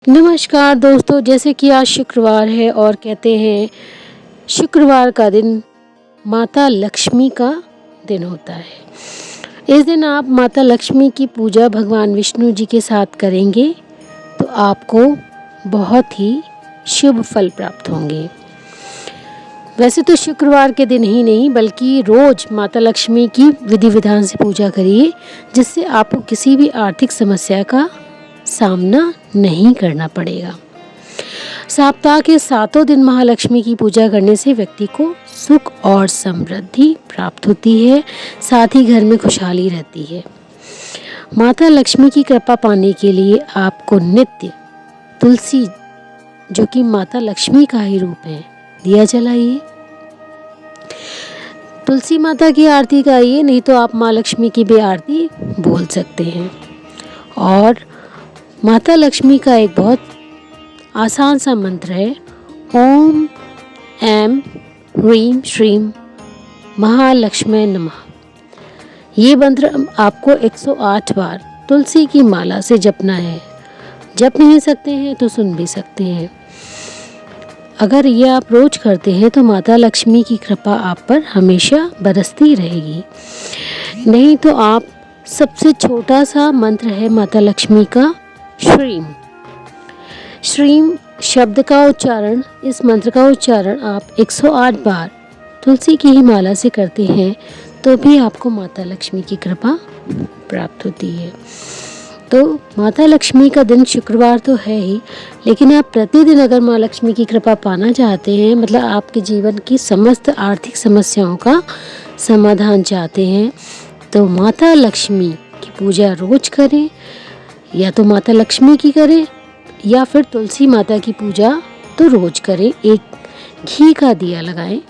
नमस्कार दोस्तों, जैसे कि आज शुक्रवार है और कहते हैं शुक्रवार का दिन माता लक्ष्मी का दिन होता है। इस दिन आप माता लक्ष्मी की पूजा भगवान विष्णु जी के साथ करेंगे तो आपको बहुत ही शुभ फल प्राप्त होंगे। वैसे तो शुक्रवार के दिन ही नहीं बल्कि रोज माता लक्ष्मी की विधि विधान से पूजा करिए, जिससे आपको किसी भी आर्थिक समस्या का सामना नहीं करना पड़ेगा। सप्ताह के 7 दिन महालक्ष्मी की पूजा करने से व्यक्ति को सुख और समृद्धि प्राप्त होती है, साथ ही घर में खुशहाली रहती है। माता लक्ष्मी की कृपा पाने के लिए आपको नित्य तुलसी, जो कि माता लक्ष्मी का ही रूप है, दिया जलाइए। तुलसी माता की आरती गाइए, नहीं तो आप माँ लक्ष्मी की भी आरती बोल सकते हैं। और माता लक्ष्मी का एक बहुत आसान सा मंत्र है, ओम ऐं ह्रीं श्रीं महालक्ष्मी नमः। ये मंत्र आपको 108 बार तुलसी की माला से जपना है। जप नहीं सकते हैं तो सुन भी सकते हैं। अगर ये आप रोज करते हैं तो माता लक्ष्मी की कृपा आप पर हमेशा बरसती रहेगी। नहीं तो आप सबसे छोटा सा मंत्र है माता लक्ष्मी का, श्रीं। श्रीं शब्द का उच्चारण, इस मंत्र का उच्चारण आप 108 बार तुलसी की ही माला से करते हैं तो भी आपको माता लक्ष्मी की कृपा प्राप्त होती है। तो माता लक्ष्मी का दिन शुक्रवार तो है ही, लेकिन आप प्रतिदिन अगर माँ लक्ष्मी की कृपा पाना चाहते हैं, मतलब आपके जीवन की समस्त आर्थिक समस्याओं का समाधान चाहते हैं, तो माता लक्ष्मी की पूजा रोज करें, या तो माता लक्ष्मी की करें या फिर तुलसी माता की पूजा तो रोज करें। एक घी का दिया लगाएं।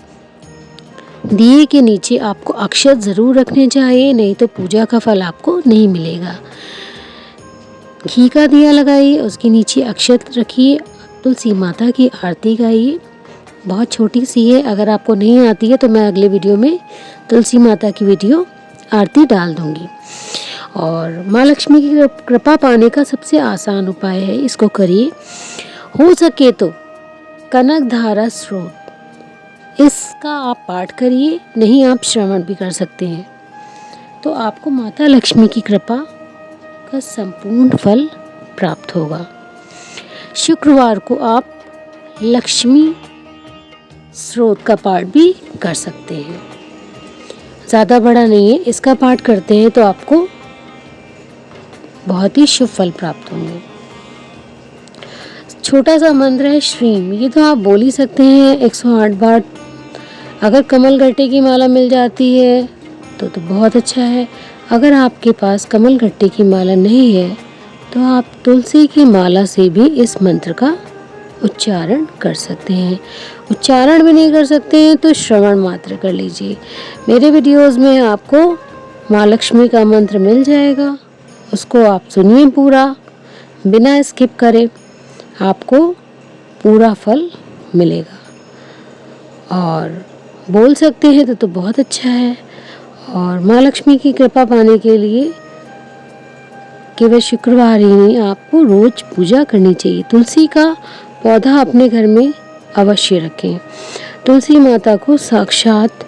दिए के नीचे आपको अक्षत ज़रूर रखने चाहिए, नहीं तो पूजा का फल आपको नहीं मिलेगा। घी का दिया लगाइए, उसके नीचे अक्षत रखिए, तुलसी माता की आरती गाइए। बहुत छोटी सी है, अगर आपको नहीं आती है तो मैं अगले वीडियो में तुलसी माता की वीडियो आरती डाल दूंगी। और माँ लक्ष्मी की कृपा पाने का सबसे आसान उपाय है, इसको करिए। हो सके तो कनक धारा स्रोत, इसका आप पाठ करिए, नहीं आप श्रवण भी कर सकते हैं, तो आपको माता लक्ष्मी की कृपा का संपूर्ण फल प्राप्त होगा। शुक्रवार को आप लक्ष्मी स्रोत का पाठ भी कर सकते हैं। ज़्यादा बड़ा नहीं है, इसका पाठ करते हैं तो आपको बहुत ही शुभ फल प्राप्त होंगे। छोटा सा मंत्र है श्रीं, ये तो आप बोल ही सकते हैं 108 बार। अगर कमल गट्टे की माला मिल जाती है तो बहुत अच्छा है। अगर आपके पास कमल गट्टे की माला नहीं है तो आप तुलसी की माला से भी इस मंत्र का उच्चारण कर सकते हैं। उच्चारण भी नहीं कर सकते हैं तो श्रवण मात्र कर लीजिए। मेरे वीडियोस में आपको माँ लक्ष्मी का मंत्र मिल जाएगा, उसको आप सुनिए पूरा, बिना स्किप करे, आपको पूरा फल मिलेगा। और बोल सकते हैं तो बहुत अच्छा है। और माँ लक्ष्मी की कृपा पाने के लिए केवल शुक्रवार ही नहीं, आपको रोज पूजा करनी चाहिए। तुलसी का पौधा अपने घर में अवश्य रखें। तुलसी माता को साक्षात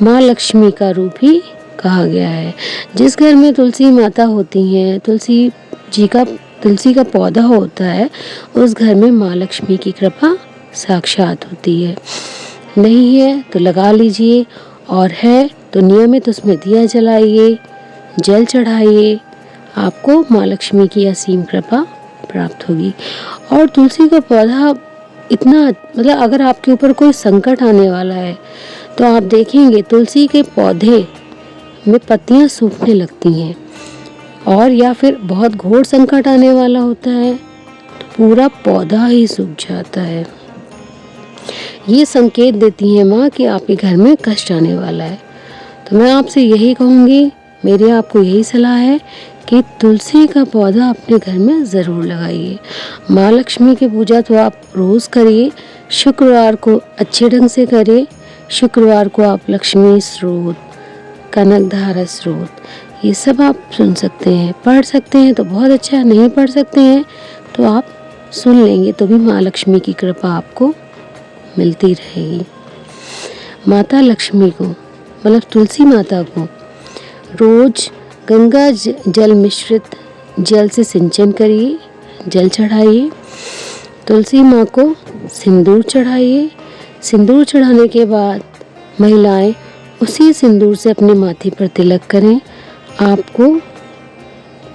माँ लक्ष्मी का रूप ही कहा गया है। जिस घर में तुलसी माता होती हैं, तुलसी का पौधा होता है, उस घर में माँ लक्ष्मी की कृपा साक्षात होती है। नहीं है तो लगा लीजिए, और है तो नियमित उसमें दिया जलाइए, जल चढ़ाइए, आपको माँ लक्ष्मी की असीम कृपा प्राप्त होगी। और तुलसी का पौधा इतना, मतलब अगर आपके ऊपर कोई संकट आने वाला है तो आप देखेंगे तुलसी के पौधे में पत्तियां सूखने लगती हैं, और या फिर बहुत घोर संकट आने वाला होता है तो पूरा पौधा ही सूख जाता है। ये संकेत देती है माँ कि आपके घर में कष्ट आने वाला है। तो मैं आपसे यही कहूँगी, मेरी आपको यही सलाह है कि तुलसी का पौधा अपने घर में ज़रूर लगाइए। माँ लक्ष्मी की पूजा तो आप रोज़ करिए, शुक्रवार को अच्छे ढंग से करिए। शुक्रवार को आप लक्ष्मी स्रोत, कनक धारा स्रोत, ये सब आप सुन सकते हैं, पढ़ सकते हैं तो बहुत अच्छा है, नहीं पढ़ सकते हैं तो आप सुन लेंगे तो भी माँ लक्ष्मी की कृपा आपको मिलती रहेगी। माता लक्ष्मी को मतलब तुलसी माता को रोज गंगा जल मिश्रित जल से सिंचन करिए, जल चढ़ाइए। तुलसी माँ को सिंदूर चढ़ाइए। सिंदूर चढ़ाने के बाद महिलाएं उसी सिंदूर से अपने माथे पर तिलक करें। आपको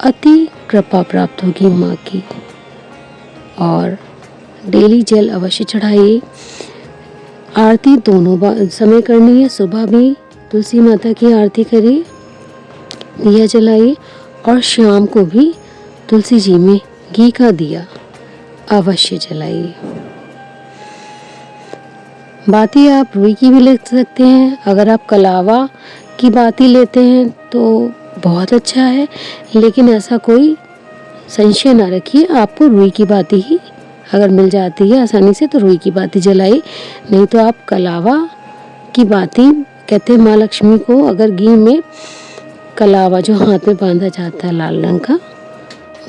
अति कृपा प्राप्त होगी माँ की। और डेली जल अवश्य चढ़ाइए। आरती दोनों समय करनी है, सुबह भी तुलसी माता की आरती करिए, दिया जलाइए, और शाम को भी तुलसी जी में घी का दिया अवश्य जलाइए। बाती आप रुई की भी ले सकते हैं। अगर आप कलावा की बाती लेते हैं तो बहुत अच्छा है, लेकिन ऐसा कोई संशय ना रखिए। आपको रुई की बाती ही अगर मिल जाती है आसानी से तो रुई की बाती जलाइए, नहीं तो आप कलावा की बाती, कहते हैं माँ लक्ष्मी को अगर घी में कलावा जो हाथ में बांधा जाता है लाल रंग का,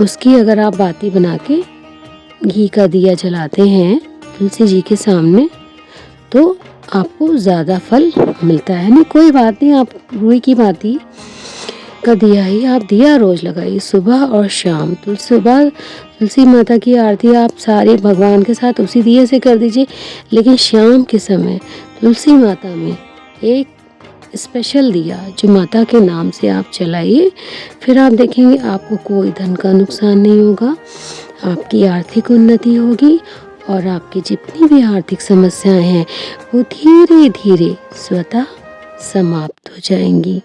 उसकी अगर आप बाती बना के घी का दिया जलाते हैं तुलसी जी के सामने तो आपको ज़्यादा फल मिलता है। नहीं कोई बात नहीं, आप रुई की बाती का दिया ही आप दिया रोज लगाइए, सुबह और शाम। सुबह तुलसी माता की आरती आप सारे भगवान के साथ उसी दिए से कर दीजिए, लेकिन शाम के समय तुलसी माता में एक स्पेशल दिया जो माता के नाम से आप जलाइए। फिर आप देखेंगे आपको कोई धन का नुकसान नहीं होगा, आपकी आर्थिक उन्नति होगी और आपकी जितनी भी आर्थिक समस्याएं हैं वो धीरे धीरे स्वतः समाप्त हो जाएंगी।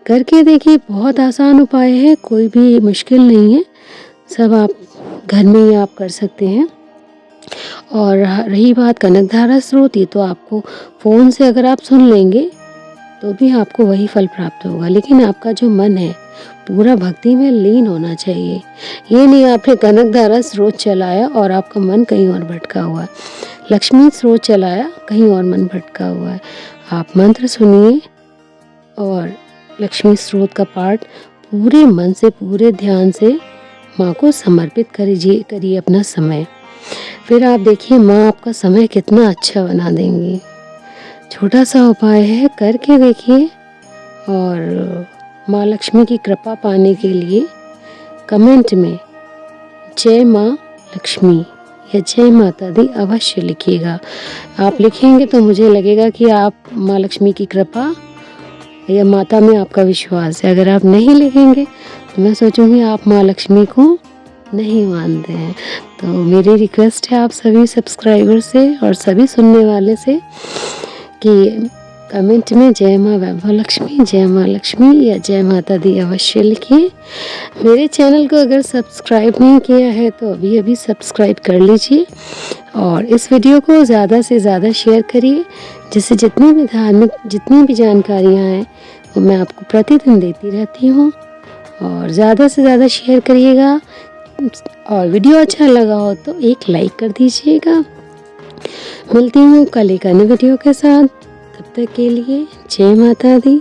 करके देखिए, बहुत आसान उपाय है, कोई भी मुश्किल नहीं है, सब आप घर में ही आप कर सकते हैं। और रही बात कनकधारा स्रोत, ये तो आपको फ़ोन से अगर आप सुन लेंगे तो भी आपको वही फल प्राप्त होगा, लेकिन आपका जो मन है पूरा भक्ति में लीन होना चाहिए। ये नहीं आपने कनकधारा स्रोत चलाया और आपका मन कहीं और भटका हुआ है, लक्ष्मी स्रोत चलाया कहीं और मन भटका हुआ है। आप मंत्र सुनिए और लक्ष्मी स्रोत का पाठ पूरे मन से पूरे ध्यान से माँ को समर्पित करिए अपना समय। फिर आप देखिए माँ आपका समय कितना अच्छा बना देंगी। छोटा सा उपाय है, करके देखिए। और माँ लक्ष्मी की कृपा पाने के लिए कमेंट में जय माँ लक्ष्मी या जय माता दी अवश्य लिखिएगा। आप लिखेंगे तो मुझे लगेगा कि आप माँ लक्ष्मी की कृपा या माता में आपका विश्वास है। अगर आप नहीं लिखेंगे तो मैं सोचूंगी आप माँ लक्ष्मी को नहीं मानते हैं। तो मेरी रिक्वेस्ट है आप सभी सब्सक्राइबर से और सभी सुनने वाले से कि कमेंट में जय माँ वैभव लक्ष्मी, जय माँ लक्ष्मी या जय माता दी अवश्य लिखिए। मेरे चैनल को अगर सब्सक्राइब नहीं किया है तो अभी अभी सब्सक्राइब कर लीजिए और इस वीडियो को ज़्यादा से ज़्यादा शेयर करिए, जिससे जितनी भी जानकारियाँ हैं वो मैं आपको प्रतिदिन देती रहती हूँ। और ज़्यादा से ज़्यादा शेयर करिएगा और वीडियो अच्छा लगा हो तो एक लाइक कर दीजिएगा। मिलती हूँ कल एक अन्य वीडियो के साथ, तब तक के लिए जय माता दी।